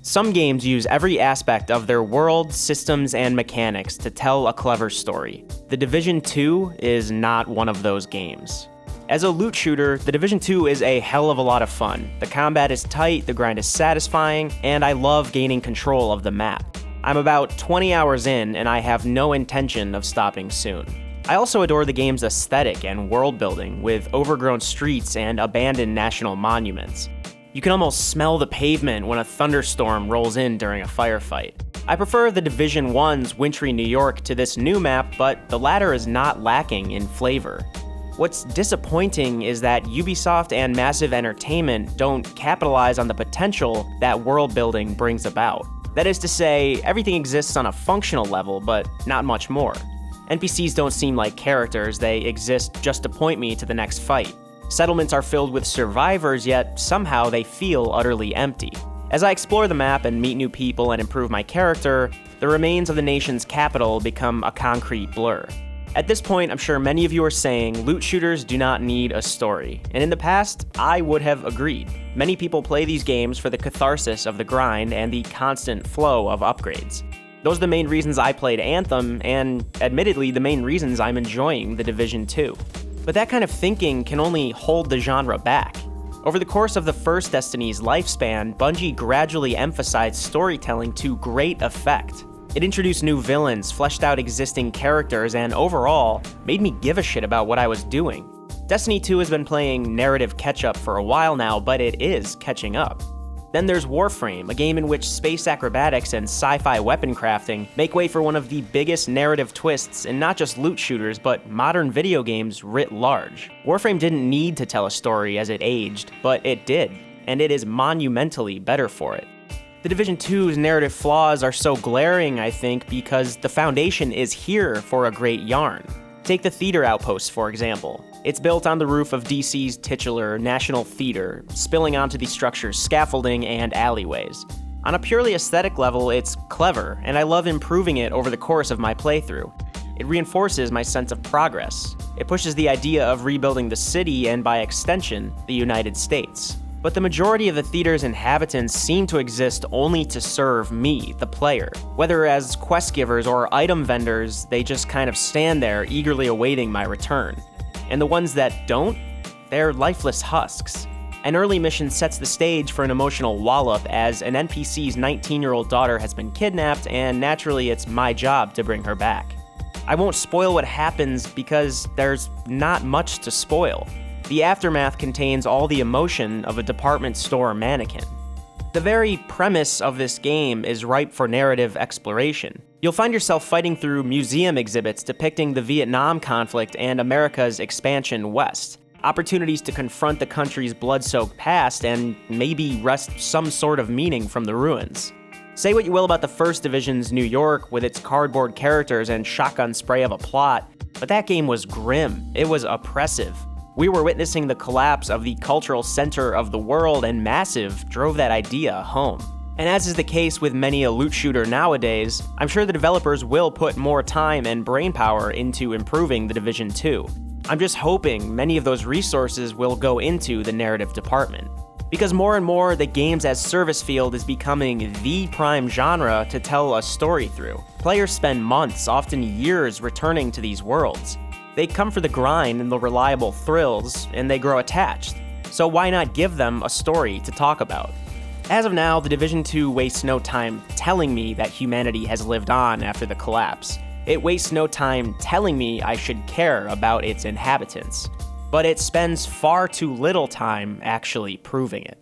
Some games use every aspect of their world, systems, and mechanics to tell a clever story. The Division 2 is not one of those games. As a loot shooter, The Division 2 is a hell of a lot of fun. The combat is tight, the grind is satisfying, and I love gaining control of the map. I'm about 20 hours in, and I have no intention of stopping soon. I also adore the game's aesthetic and world building, with overgrown streets and abandoned national monuments. You can almost smell the pavement when a thunderstorm rolls in during a firefight. I prefer the Division 1's wintry New York to this new map, but the latter is not lacking in flavor. What's disappointing is that Ubisoft and Massive Entertainment don't capitalize on the potential that world building brings about. That is to say, everything exists on a functional level, but not much more. NPCs don't seem like characters, they exist just to point me to the next fight. Settlements are filled with survivors, yet somehow they feel utterly empty. As I explore the map and meet new people and improve my character, the remains of the nation's capital become a concrete blur. At this point, I'm sure many of you are saying loot shooters do not need a story, and in the past, I would have agreed. Many people play these games for the catharsis of the grind and the constant flow of upgrades. Those are the main reasons I played Anthem, and admittedly, the main reasons I'm enjoying The Division 2. But that kind of thinking can only hold the genre back. Over the course of the first Destiny's lifespan, Bungie gradually emphasized storytelling to great effect. It introduced new villains, fleshed out existing characters, and overall, made me give a shit about what I was doing. Destiny 2 has been playing narrative catch-up for a while now, but it is catching up. Then there's Warframe, a game in which space acrobatics and sci-fi weapon crafting make way for one of the biggest narrative twists in not just loot shooters, but modern video games writ large. Warframe didn't need to tell a story as it aged, but it did, and it is monumentally better for it. The Division 2's narrative flaws are so glaring, I think, because the foundation is here for a great yarn. Take the theater outpost, for example. It's built on the roof of DC's titular National Theater, spilling onto the structure's scaffolding and alleyways. On a purely aesthetic level, it's clever, and I love improving it over the course of my playthrough. It reinforces my sense of progress. It pushes the idea of rebuilding the city and, by extension, the United States. But the majority of the theater's inhabitants seem to exist only to serve me, the player. Whether as quest givers or item vendors, they just kind of stand there eagerly awaiting my return. And the ones that don't, they're lifeless husks. An early mission sets the stage for an emotional wallop as an NPC's 19-year-old daughter has been kidnapped, and naturally it's my job to bring her back. I won't spoil what happens because there's not much to spoil. The aftermath contains all the emotion of a department store mannequin. The very premise of this game is ripe for narrative exploration. You'll find yourself fighting through museum exhibits depicting the Vietnam conflict and America's expansion west, opportunities to confront the country's blood-soaked past and maybe wrest some sort of meaning from the ruins. Say what you will about the first Division's New York with its cardboard characters and shotgun spray of a plot, but that game was grim, it was oppressive. We were witnessing the collapse of the cultural center of the world, and Massive drove that idea home. And as is the case with many a loot shooter nowadays, I'm sure the developers will put more time and brainpower into improving The Division 2. I'm just hoping many of those resources will go into the narrative department. Because more and more, the games as service field is becoming the prime genre to tell a story through. Players spend months, often years, returning to these worlds. They come for the grind and the reliable thrills, and they grow attached. So why not give them a story to talk about? As of now, The Division 2 wastes no time telling me that humanity has lived on after the collapse. It wastes no time telling me I should care about its inhabitants. But it spends far too little time actually proving it.